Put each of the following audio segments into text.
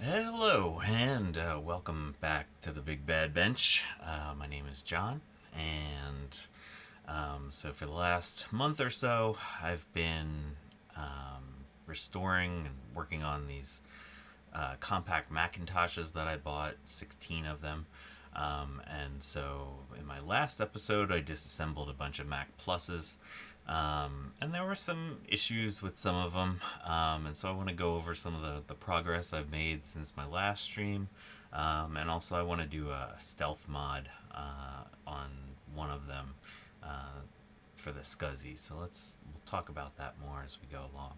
Hello, and welcome back to the Big Bad Bench. My name is John, and so for the last month or so, I've been restoring and working on these compact Macintoshes that I bought, 16 of them. And so in my last episode, I disassembled a bunch of Mac Pluses. And there were some issues with some of them, and so I want to go over some of the progress I've made since my last stream, and also I want to do a stealth mod on one of them for the SCSI. So we'll talk about that more as we go along.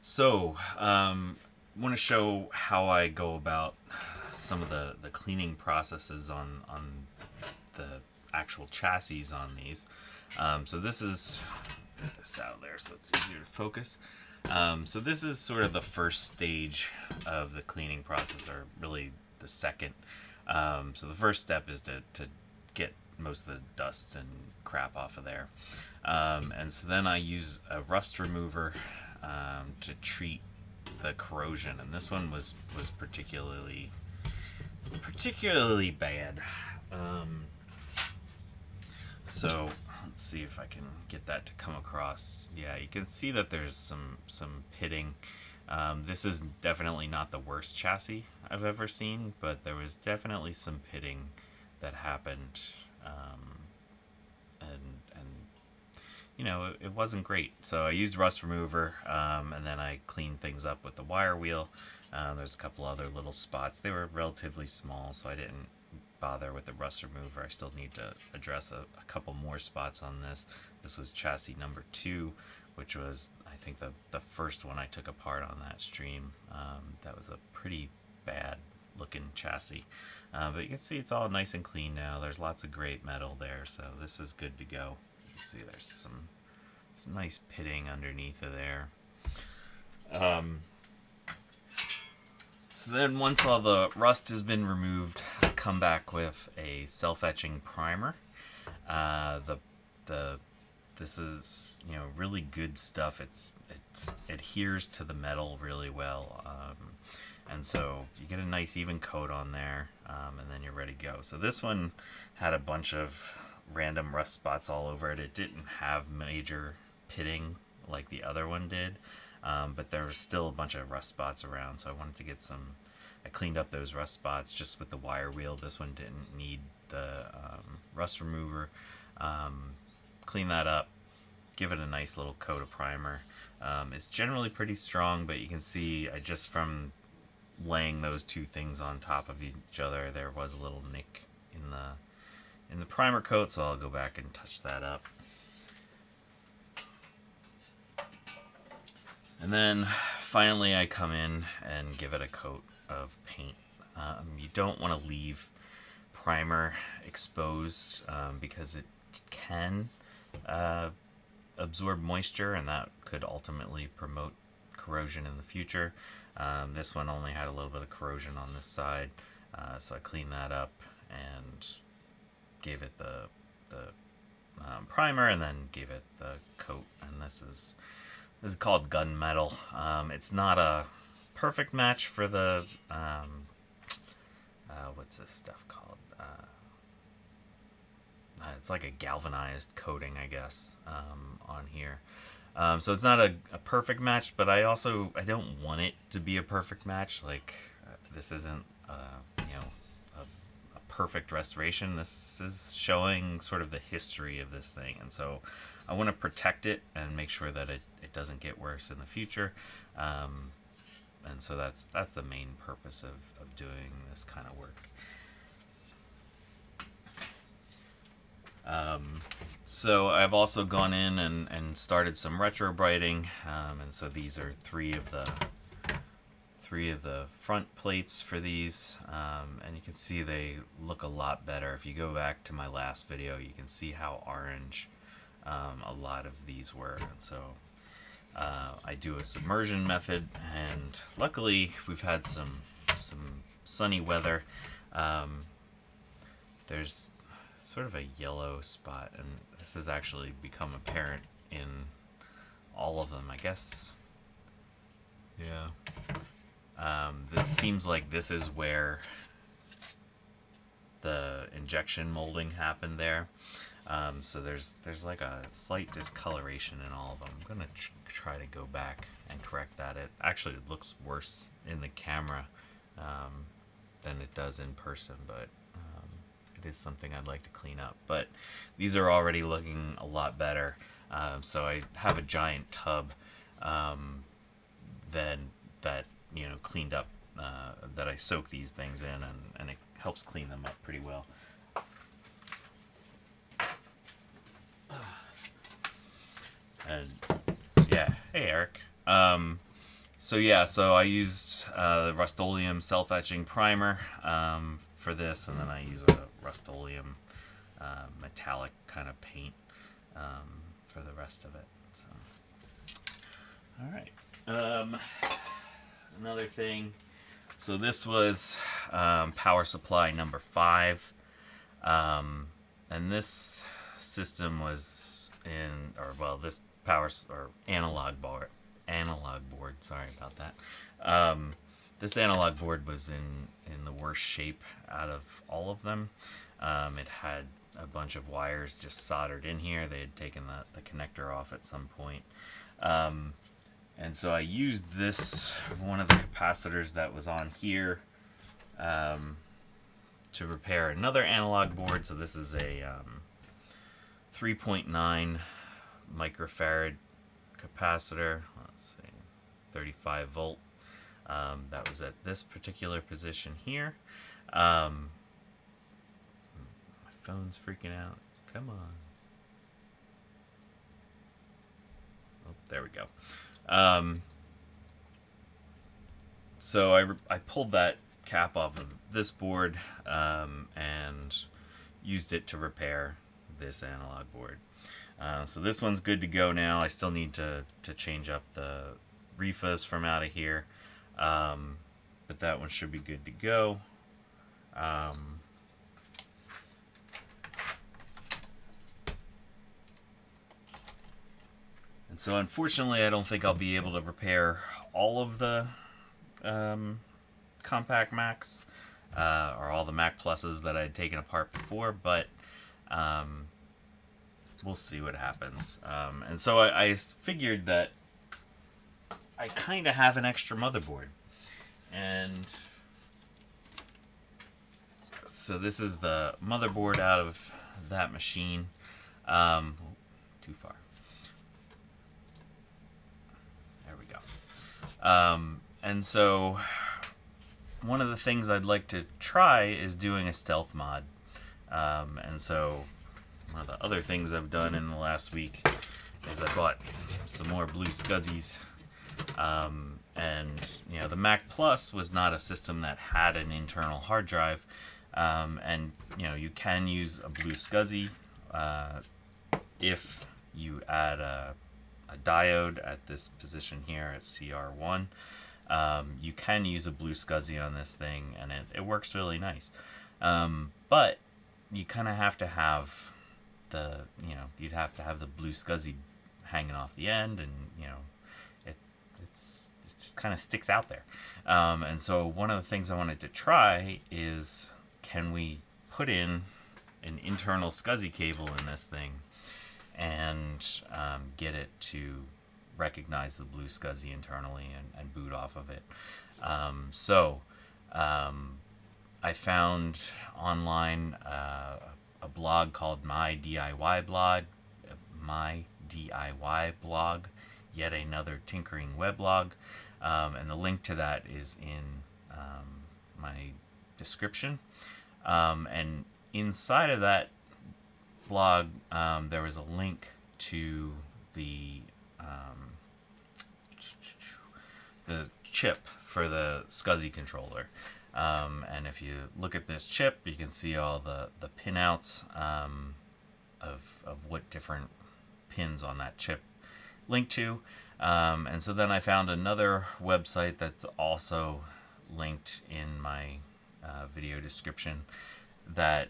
So I want to show how I go about some of the cleaning processes on the actual chassis on these. So this is, get this out of there so it's easier to focus. So this is sort of the first stage of the cleaning process, or really the second. So the first step is to get most of the dust and crap off of there. And so then I use a rust remover to treat the corrosion, and this one was particularly bad. So let's see if I can get that to come across. Yeah, you can see that there's some pitting. This is definitely not the worst chassis I've ever seen, but there was definitely some pitting that happened, and you know, it wasn't great. So I used rust remover, and then I cleaned things up with the wire wheel. There's a couple other little spots. They were relatively small, so I didn't bother with the rust remover. I still need to address a couple more spots on this. This was chassis number 2, which was, I think, the first one I took apart on that stream. That was a pretty bad looking chassis. But you can see it's all nice and clean now. There's lots of great metal there, so this is good to go. You can see there's some nice pitting underneath of there. So then once all the rust has been removed, I come back with a self-etching primer. This is, you know, really good stuff. It adheres to the metal really well, and so you get a nice even coat on there, and then you're ready to go. So this one had a bunch of random rust spots all over it. It didn't have major pitting like the other one did. But there was still a bunch of rust spots around, so I wanted to get some. I cleaned up those rust spots just with the wire wheel. This one didn't need the rust remover. Clean that up, give it a nice little coat of primer. It's generally pretty strong, but you can see I just from laying those two things on top of each other, there was a little nick in the primer coat, so I'll go back and touch that up. And then finally I come in and give it a coat of paint. You don't want to leave primer exposed because it can absorb moisture, and that could ultimately promote corrosion in the future. This one only had a little bit of corrosion on this side, so I cleaned that up and gave it the primer, and then gave it the coat. And this is called gunmetal. It's not a perfect match for the what's this stuff called? It's like a galvanized coating, I guess, on here. So it's not a perfect match, but I don't want it to be a perfect match. Like this isn't you know, a perfect restoration. This is showing sort of the history of this thing, and so I want to protect it and make sure that it doesn't get worse in the future. And so that's the main purpose of doing this kind of work. So I've also gone in and started some retro brighting, and so these are three of the front plates for these, and you can see they look a lot better. If you go back to my last video, you can see how orange a lot of these were. And so I do a submersion method, and luckily we've had some sunny weather. There's sort of a yellow spot, and this has actually become apparent in all of them, I guess. Yeah. It seems like this is where the injection molding happened there. So there's like a slight discoloration in all of them. I'm gonna try to go back and correct that. It actually looks worse in the camera than it does in person, but it is something I'd like to clean up. But these are already looking a lot better. So I have a giant tub then that cleaned up, that I soak these things in, and it helps clean them up pretty well. And yeah, hey Eric. So I used the Rust-Oleum self-etching primer for this, and then I use a Rust-Oleum metallic kind of paint for the rest of it. So, all right. Another thing. So this was power supply number 5, and this system was this analog board. Sorry about that. This analog board was in the worst shape out of all of them. It had a bunch of wires just soldered in here. They had taken the connector off at some point. And so I used one of the capacitors that was on here to repair another analog board. So this is a 3.9 microfarad capacitor. Let's see, 35 volt. That was at this particular position here. My phone's freaking out. Come on. Oh, there we go. So I pulled that cap off of this board and used it to repair this analog board. So this one's good to go now. I still need to change up the refas from out of here, but that one should be good to go. And so unfortunately I don't think I'll be able to repair all of the compact Macs or all the Mac Pluses that I had taken apart before, but we'll see what happens. And so I figured that I kind of have an extra motherboard. And so this is the motherboard out of that machine. Too far. There we go. And so one of the things I'd like to try is doing a stealth mod. And so one of the other things I've done in the last week is I bought some more BlueSCSIs. And the Mac Plus was not a system that had an internal hard drive. And you can use a BlueSCSI if you add a diode at this position here at CR1. You can use a BlueSCSI on this thing, and it works really nice. But you kind of have to have you'd have to have the BlueSCSI hanging off the end, and it just kind of sticks out there. And so one of the things I wanted to try is, can we put in an internal SCSI cable in this thing and get it to recognize the BlueSCSI internally and boot off of it. I found online a blog called My DIY Blog, yet another tinkering weblog, and the link to that is in my description. And inside of that blog, there was a link to the chip for the SCSI controller. And if you look at this chip, you can see all the pinouts of what different pins on that chip link to. And so then I found another website that's also linked in my video description that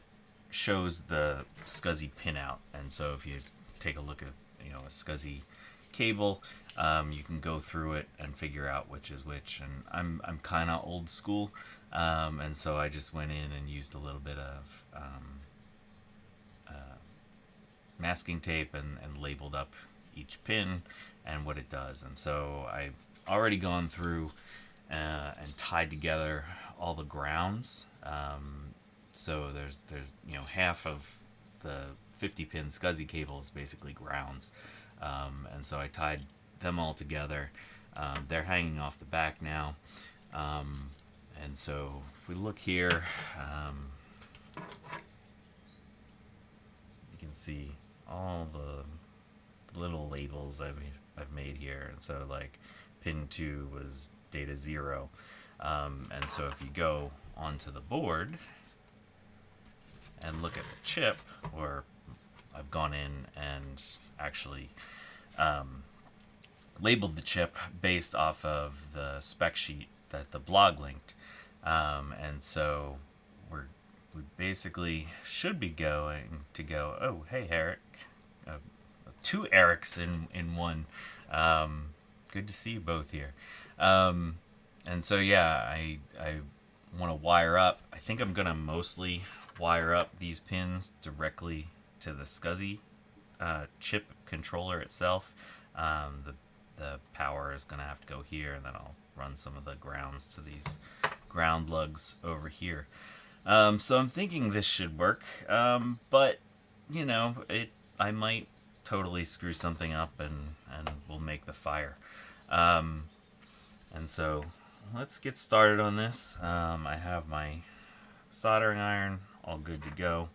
shows the SCSI pinout. And so if you take a look at a SCSI cable, You can go through it and figure out which is which. And I'm kind of old school, and so I just went in and used a little bit of masking tape and labeled up each pin and what it does. And so I've already gone through and tied together all the grounds. So there's half of the 50 pin SCSI cable is basically grounds, and so I tied them all together. They're hanging off the back now, and so if we look here, you can see all the little labels I've made here. And so like pin 2 was data 0, and so if you go onto the board and look at the chip, or I've gone in and actually labeled the chip based off of the spec sheet that the blog linked, and so we basically should be going to go, oh hey Eric, 2 Erics in one. Good to see you both here. And so yeah, I want to wire up. I think I'm gonna mostly wire up these pins directly to the SCSI chip controller itself. The power is gonna have to go here, and then I'll run some of the grounds to these ground lugs over here. So I'm thinking this should work, but I might totally screw something up and we'll make the fire. And so let's get started on this. I have my soldering iron all good to go.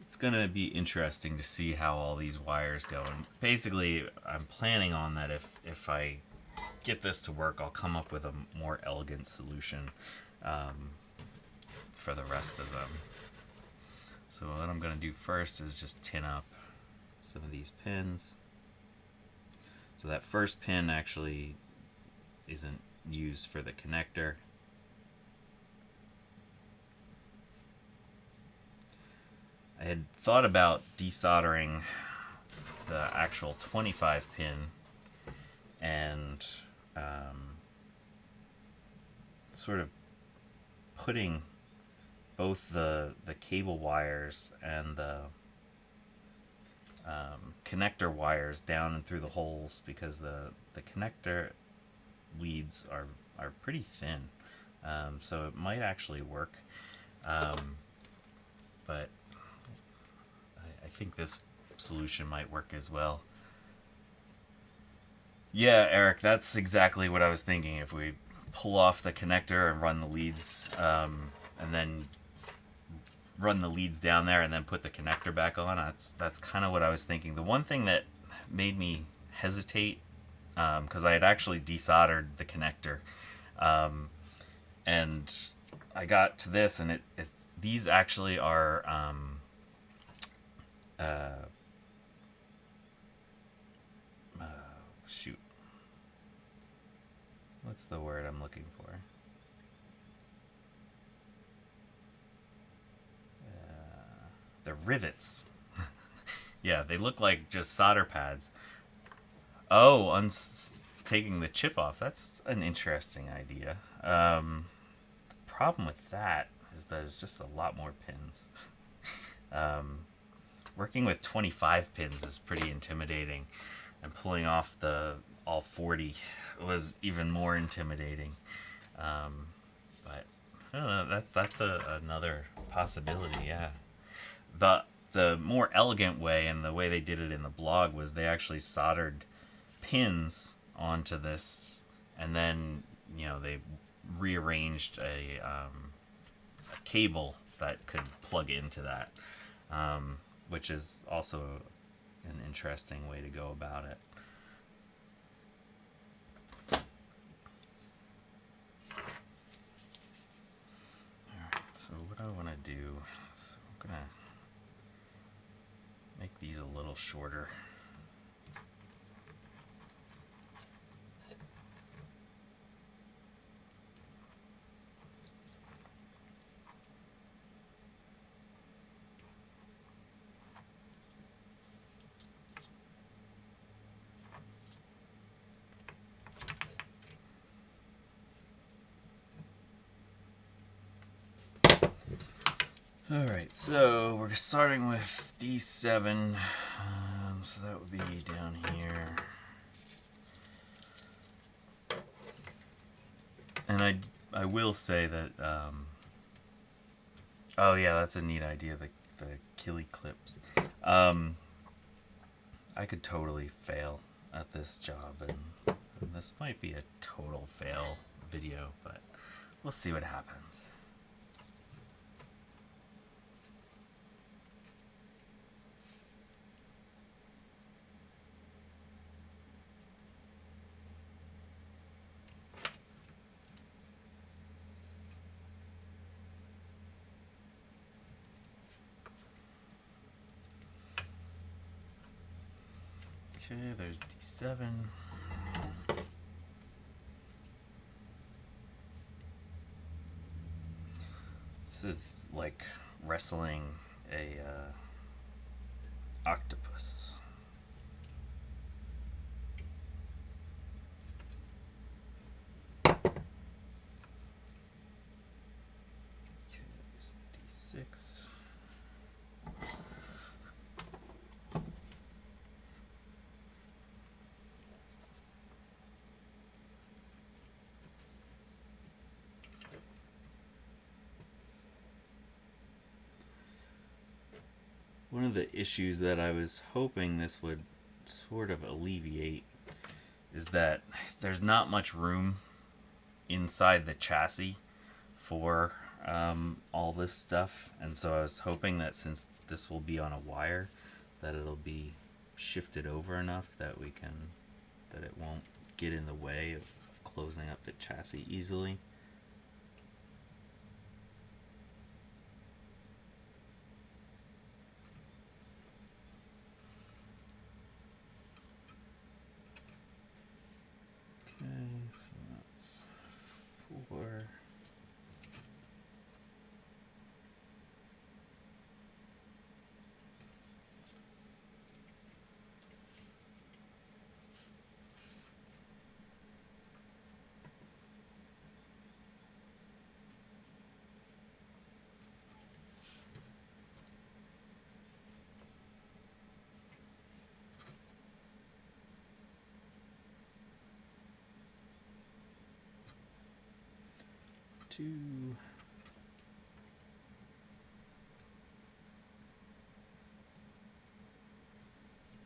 It's gonna be interesting to see how all these wires go, and basically I'm planning on that if I get this to work, I'll come up with a more elegant solution for the rest of them. So what I'm gonna do first is just tin up some of these pins. So that first pin actually isn't used for the connector. I had thought about desoldering the actual 25 pin and sort of putting both the cable wires and the connector wires down and through the holes, because the connector leads are pretty thin, so it might actually work, but I think this solution might work as well. Yeah, Eric, that's exactly what I was thinking. If we pull off the connector and run the leads, and then run the leads down there and then put the connector back on, that's kind of what I was thinking. The one thing that made me hesitate, because I had actually desoldered the connector, and I got to this, and these actually are shoot, what's the word I'm looking for? They're rivets. Yeah, they look like just solder pads. Oh, taking the chip off. That's an interesting idea. The problem with that is that there's just a lot more pins. Working with 25 pins is pretty intimidating, and pulling off all 40 was even more intimidating. But I don't know, that's another possibility. Yeah. The more elegant way, and the way they did it in the blog, was they actually soldered pins onto this, and then they rearranged a cable that could plug into that, which is also an interesting way to go about it. Alright, so what I want to do is I'm going to make these a little shorter. Alright, so we're starting with D7, so that would be down here. And I will say that, oh yeah, that's a neat idea, the killy clips. I could totally fail at this job, and this might be a total fail video, but we'll see what happens. Okay, there's D7. This is like wrestling a octopus. Okay, there's D6. One of the issues that I was hoping this would sort of alleviate is that there's not much room inside the chassis for all this stuff, and so I was hoping that since this will be on a wire, that it'll be shifted over enough that it won't get in the way of closing up the chassis easily. So that's 4. Two.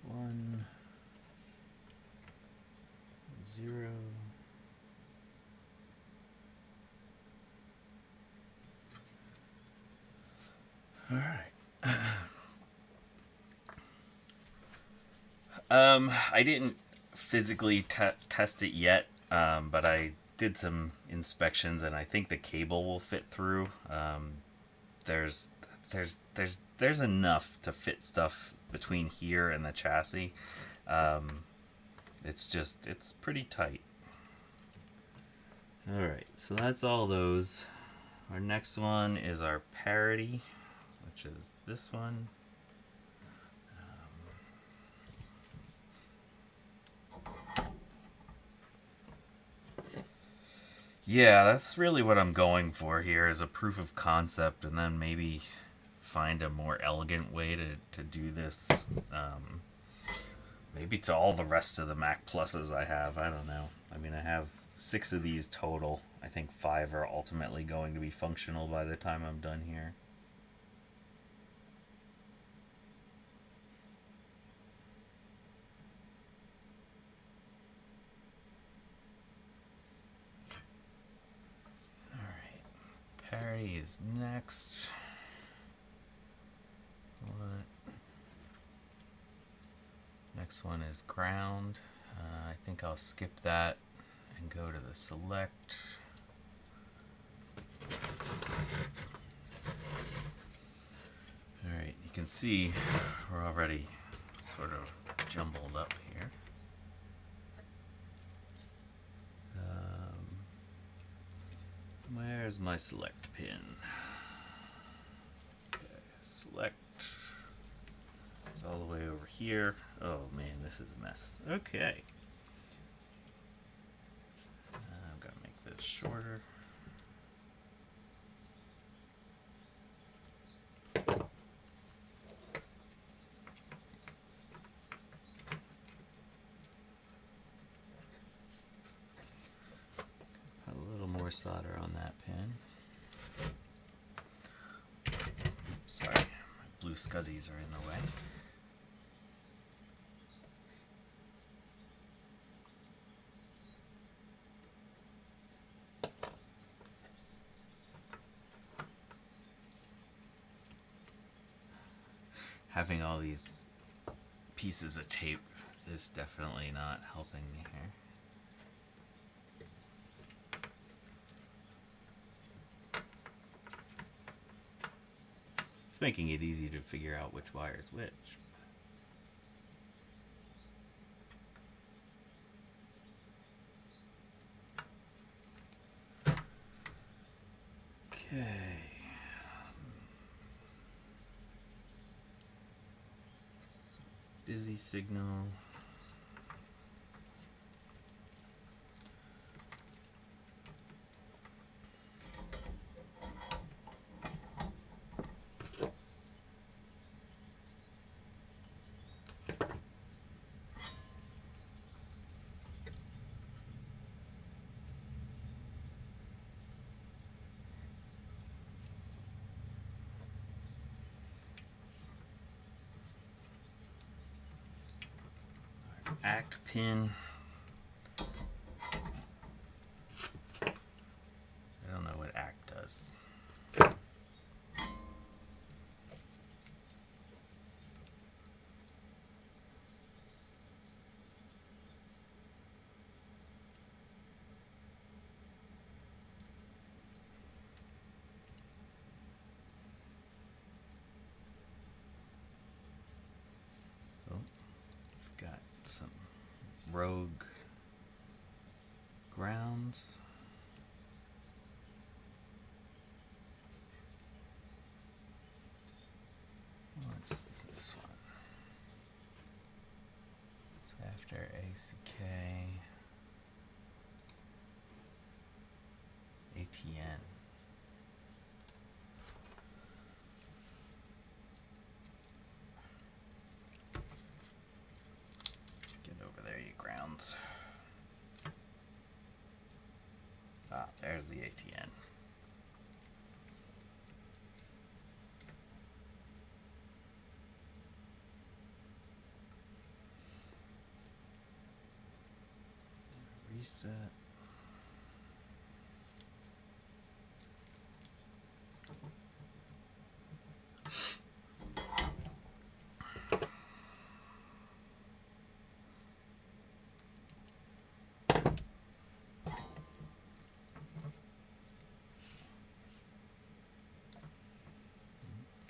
One. 0. All right. I didn't physically test it yet, but I did some inspections, and I think the cable will fit through. There's enough to fit stuff between here and the chassis. It's pretty tight. All right, so that's all those. Our next one is our parity, which is this one. Yeah, that's really what I'm going for here, is a proof of concept, and then maybe find a more elegant way to do this. Maybe to all the rest of the Mac Pluses I have. I don't know. I mean, I have 6 of these total. I think 5 are ultimately going to be functional by the time I'm done here. Parity is next. What? Next one is ground. I think I'll skip that and go to the select. Alright, you can see we're already sort of jumbled up here. Where's my select pin? Okay, select. It's all the way over here. Oh man, this is a mess. Okay. I've got to make this shorter. more solder on that pin. Sorry, my BlueSCSIs are in the way. Having all these pieces of tape is definitely not helping me here. It's making it easy to figure out which wire is which. Okay. Busy signal. ACK pin. I don't know what ACK does. Oh, we've got some rogue grounds. What's this one? So after ACK, ATN. Get over there, you grounds. Ah, there's the ATN. Reset.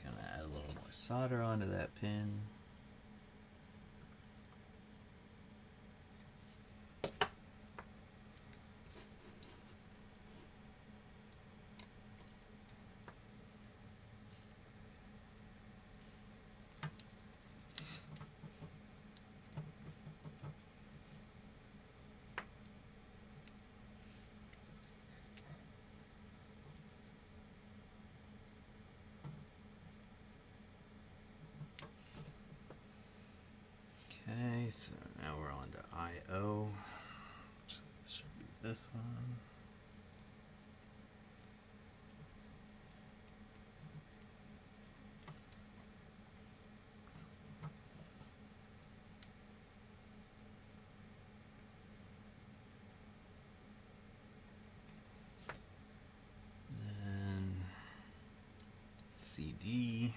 Gonna add a little more solder onto that pin. Okay, so now we're on to I/O. This should be this one. Then CD.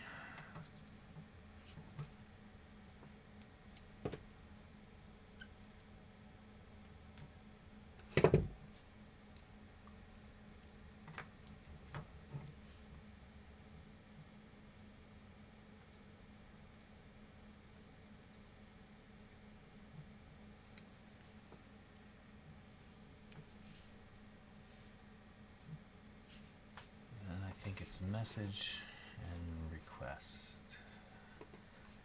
I think it's message and request.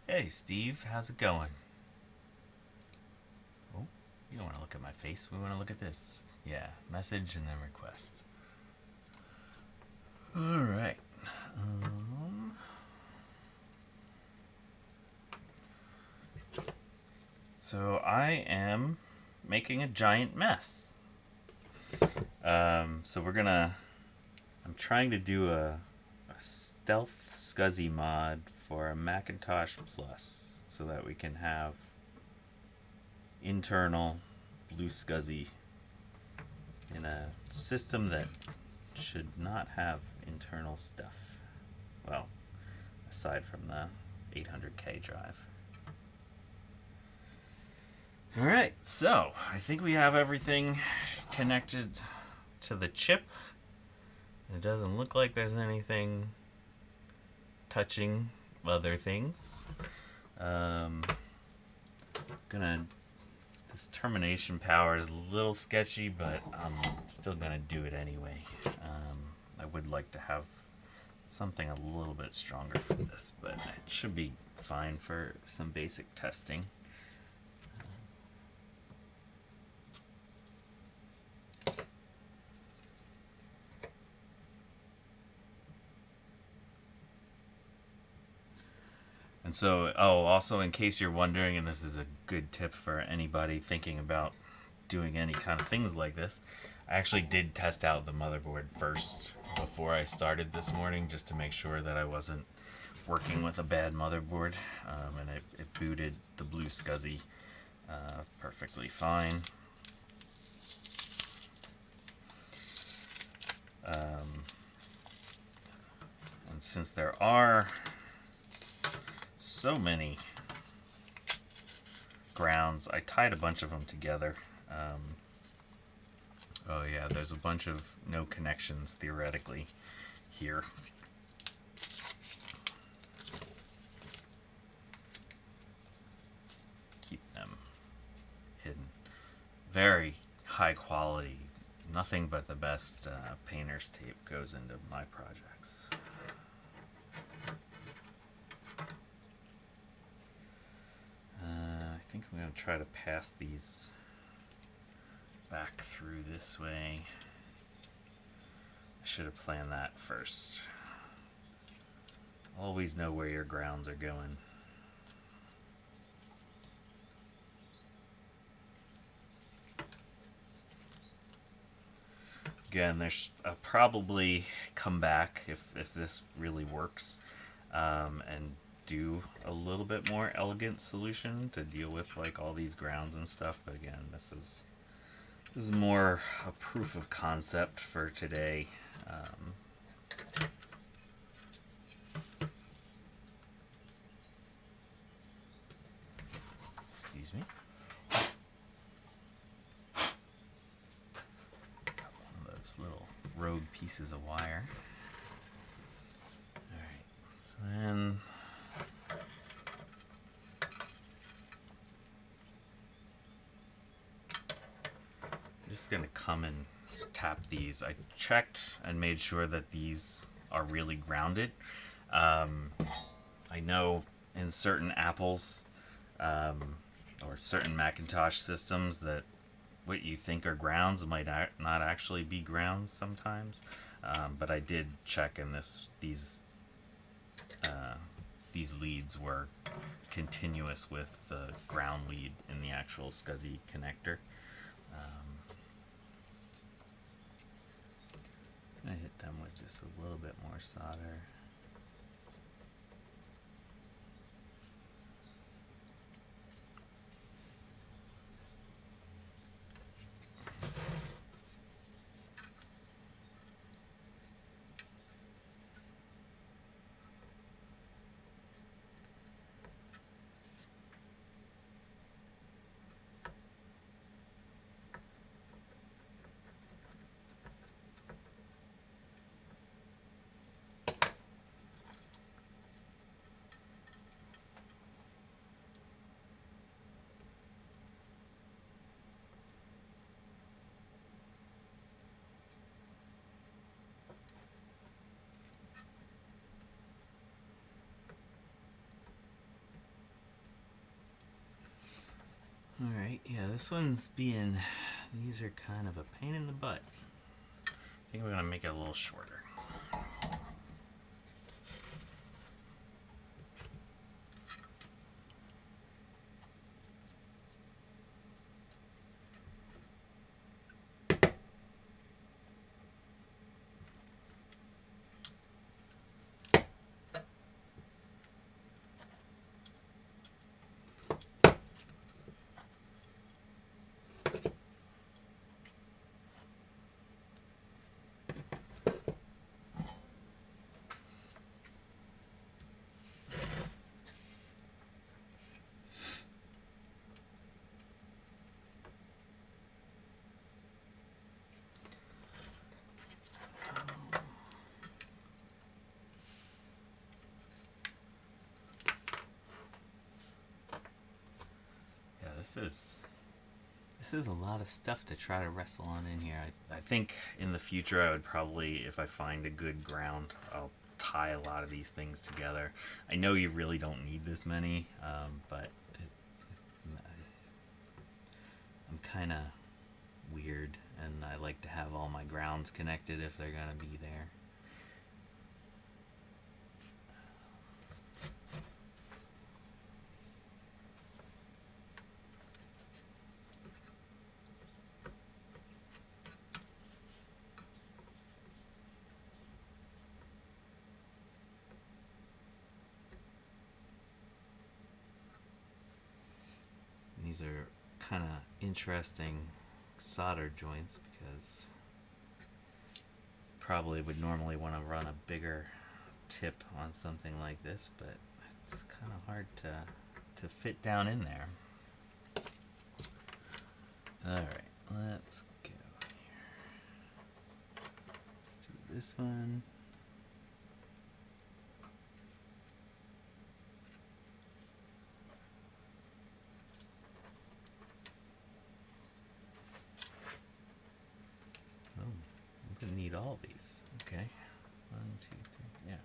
Hey Steve, how's it going? Oh, you don't want to look at my face, we want to look at this. Yeah, message and then request. Alright. So I am making a giant mess. So I'm trying to do a stealth SCSI mod for a Macintosh Plus so that we can have internal BlueSCSI in a system that should not have internal stuff. Well, aside from the 800K drive. Alright, so I think we have everything connected to the chip. It doesn't look like there's anything touching other things. This termination power is a little sketchy, but I'm still gonna do it anyway. I would like to have something a little bit stronger for this, but it should be fine for some basic testing. And so, also in case you're wondering, and this is a good tip for anybody thinking about doing any kind of things like this, I actually did test out the motherboard first before I started this morning, just to make sure that I wasn't working with a bad motherboard, and it booted the BlueSCSI perfectly fine. And since there are so many grounds, I tied a bunch of them together. Oh yeah, there's a bunch of no connections theoretically here. Keep them hidden. Very high quality. Nothing but the best painter's tape goes into my projects. I think I'm going to try to pass these back through this way. I should have planned that first. Always know where your grounds are going. Again, there's probably come back if this really works, and do a little bit more elegant solution to deal with like all these grounds and stuff. But again, this is more a proof of concept for today. Excuse me. One of those little rogue pieces of wire. Alright, so then I'm just going to come and tap these. I checked and made sure that these are really grounded. I know in certain Apples or certain Macintosh systems that what you think are grounds might not actually be grounds sometimes. But I did check, and these leads were continuous with the ground lead in the actual SCSI connector. I hit them with just a little bit more solder. Alright, yeah, this one's these are kind of a pain in the butt. I think we're going to make it a little shorter. This is a lot of stuff to try to wrestle on in here. I think in the future I would probably, if I find a good ground, I'll tie a lot of these things together. I know you really don't need this many, but I'm kind of weird, and I like to have all my grounds connected if they're going to be there. These are kind of interesting solder joints because probably would normally want to run a bigger tip on something like this, but it's kind of hard to fit down in there. Alright, let's go here. Let's do this one. Need all these. Okay. 1, 2, 3. Yeah.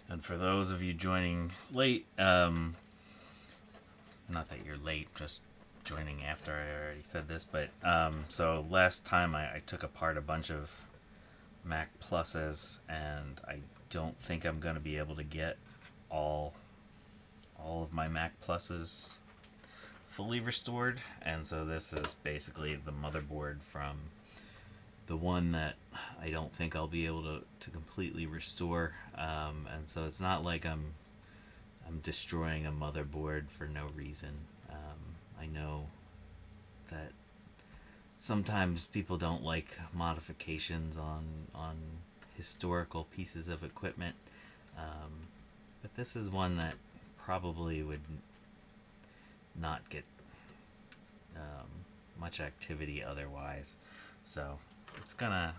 And for those of you joining late, not that you're late, just joining after I already said this, but so last time I took apart a bunch of Mac Pluses, and I don't think I'm going to be able to get all of my Mac Pluses fully restored, and so this is basically the motherboard from the one that I don't think I'll be able to completely restore, and so it's not like I'm destroying a motherboard for no reason. I know that sometimes people don't like modifications on historical pieces of equipment, but this is one that probably would not get much activity otherwise, so it's gonna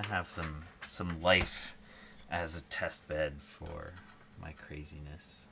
have some life as a test bed for my craziness.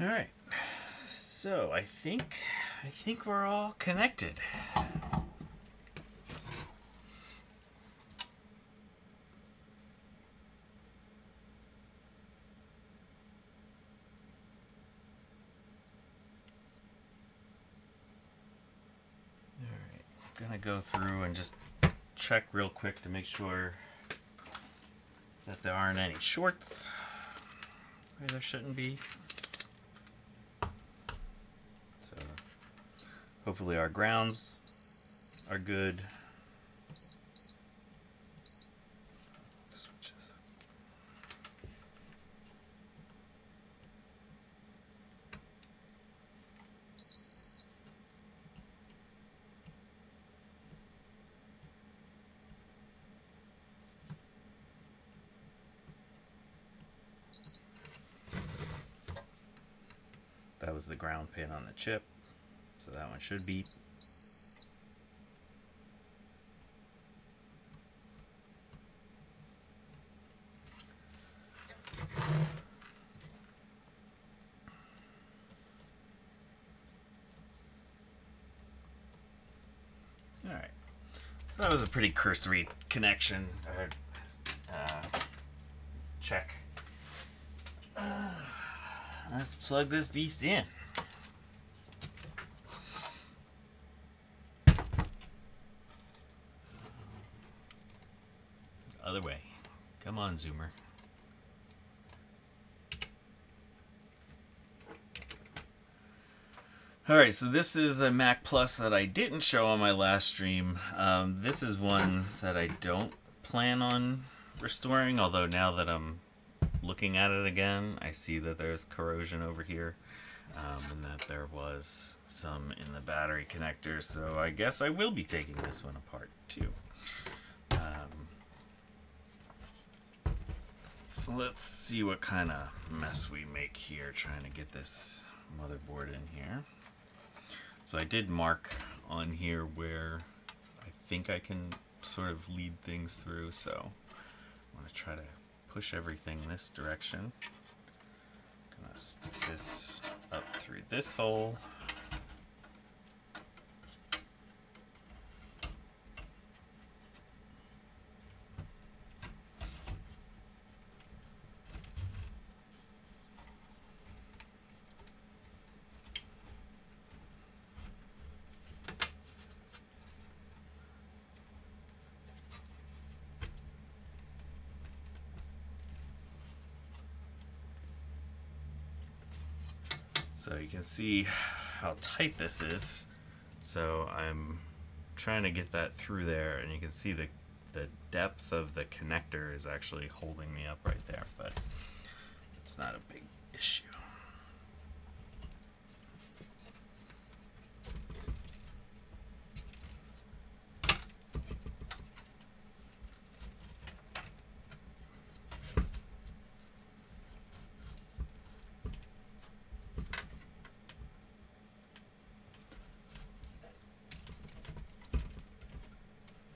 All right, so I think we're all connected. I'm gonna go through and just check real quick to make sure that there aren't any shorts where there shouldn't be. So hopefully our grounds are good. Switches. That was the ground pin on the chip, so that one should be. All right, so that was a pretty cursory connection check. Let's plug this beast in. Other way. Come on, Zoomer. Alright, so this is a Mac Plus that I didn't show on my last stream. This is one that I don't plan on restoring, although now that I'm looking at it again, I see that there's corrosion over here, and that there was some in the battery connector, so I guess I will be taking this one apart too. So let's see what kind of mess we make here trying to get this motherboard in here. So I did mark on here where I think I can sort of lead things through, so I'm going to try to push everything this direction. I'm going to stick this up through this hole. So you can see how tight this is. So I'm trying to get that through there, and you can see the depth of the connector is actually holding me up right there, but it's not a big issue.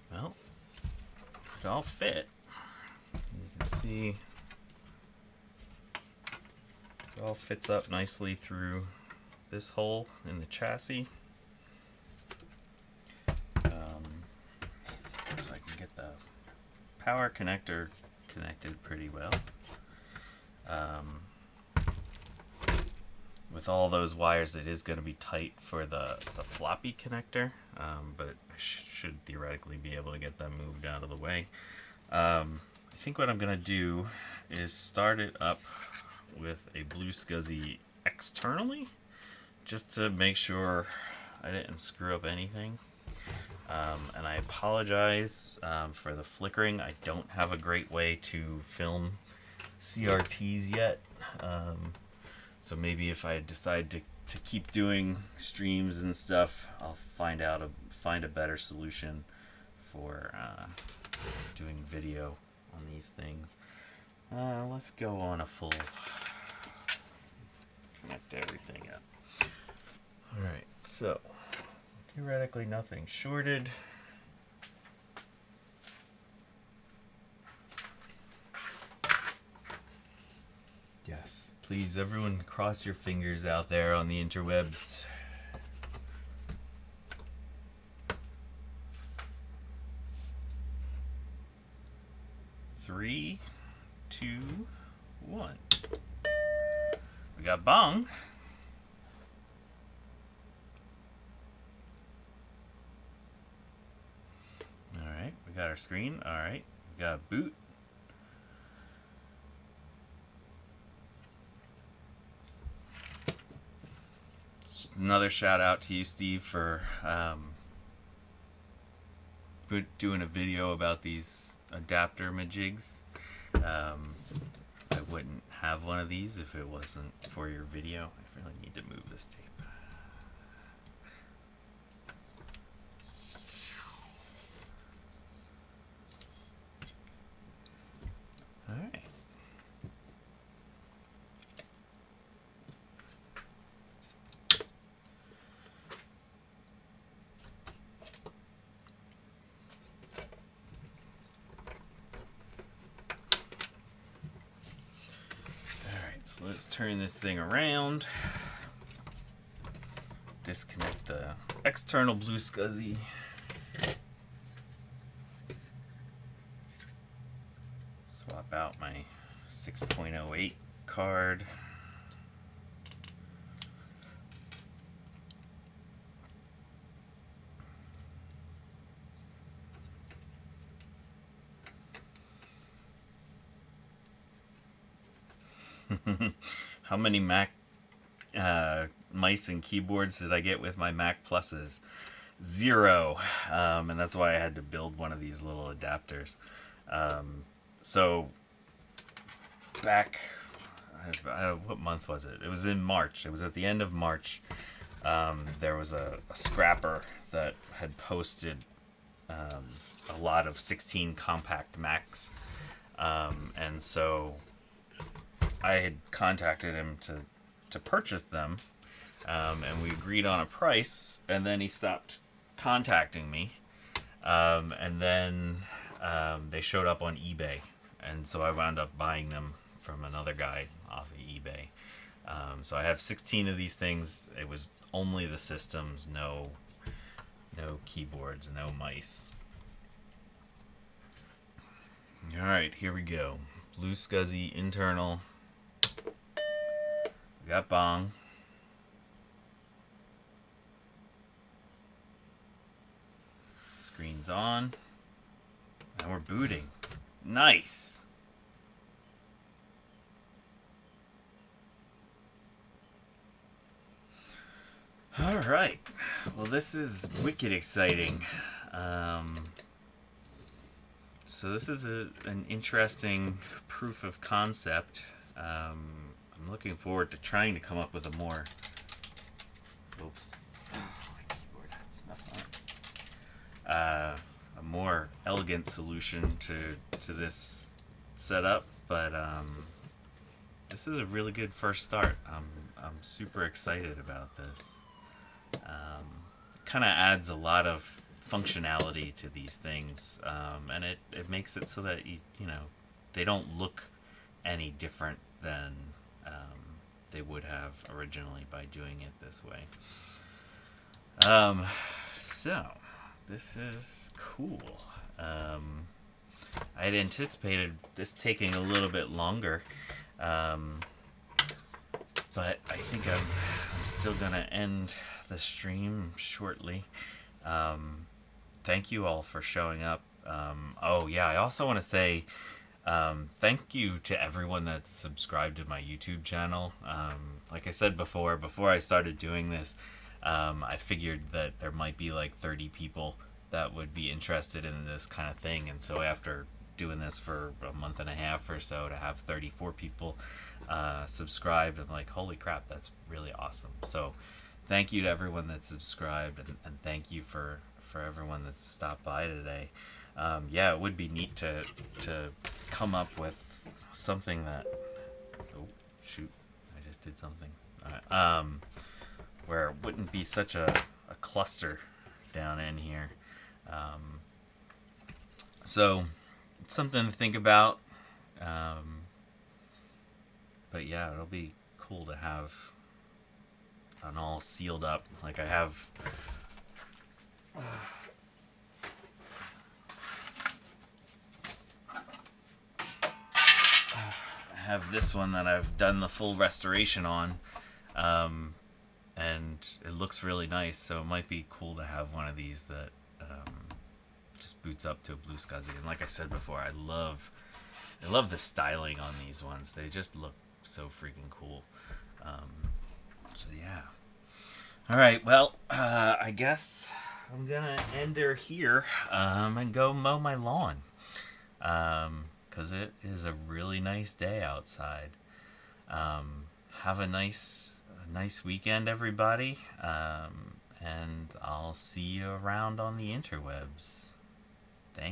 Well, it all fit. You can see it all fits up nicely through this hole in the chassis. So I can get the power connector connected pretty well. With all those wires, it is going to be tight for the floppy connector, but I should theoretically be able to get them moved out of the way. I think what I'm going to do is start it up with a BlueSCSI externally, just to make sure I didn't screw up anything. And I apologize for the flickering. I don't have a great way to film CRTs yet. So maybe if I decide to keep doing streams and stuff, I'll find a better solution for doing video on these things. Let's go on a full connect everything up. Alright, so theoretically nothing shorted. Yes, please everyone cross your fingers out there on the interwebs. Three, 2, 1. We got bong. Alright, we got our screen. Alright, we got boot. Just another shout out to you, Steve, for doing a video about these adapter majigs. I wouldn't have one of these if it wasn't for your video. I really need to move this tape. Alright. So let's turn this thing around. Disconnect the external BlueSCSI. Swap out my 6.08 card. How many Mac mice and keyboards did I get with my Mac Pluses? 0. And that's why I had to build one of these little adapters. So back, what month was it? It was in March. It was at the end of March. There was a scrapper that had posted a lot of 16 compact Macs. And so I had contacted him to purchase them. And we agreed on a price, and then he stopped contacting me. And then they showed up on eBay. And so I wound up buying them from another guy off of eBay. So I have 16 of these things. It was only the systems, no keyboards, no mice. Alright, here we go. BlueSCSI internal. We got Bong. Screen's on. And we're booting. Nice! Alright. Well, this is wicked exciting. So this is an interesting proof of concept. I'm looking forward to trying to come up with a more... Oops. Oh, my keyboard had snuff on it. A more elegant solution to this setup, but this is a really good first start. I'm super excited about this. Kind of adds a lot of functionality to these things, and it makes it so that they don't look any different than they would have originally by doing it this way. So this is cool. I had anticipated this taking a little bit longer, but I think I'm still gonna end the stream shortly. Thank you all for showing up. Oh yeah, I also want to say thank you to everyone that's subscribed to my YouTube channel. Like I said before I started doing this, I figured that there might be like 30 people that would be interested in this kind of thing, and so after doing this for a month and a half or so, to have 34 people subscribed, I'm like, holy crap, that's really awesome. So thank you to everyone that subscribed, and thank you for everyone that's stopped by today. Yeah, it would be neat to come up with something that... Oh, shoot. I just did something. Where it wouldn't be such a cluster down in here. So, it's something to think about. But yeah, it'll be cool to have an all sealed up. Like I have... I have this one that I've done the full restoration on, and it looks really nice, so it might be cool to have one of these that just boots up to a BlueSCSI. And like I said before, I love the styling on these ones. They just look so freaking cool. So yeah. Alright, well, I guess I'm gonna end her here and go mow my lawn. Because it is a really nice day outside. Have a nice weekend, everybody. And I'll see you around on the interwebs.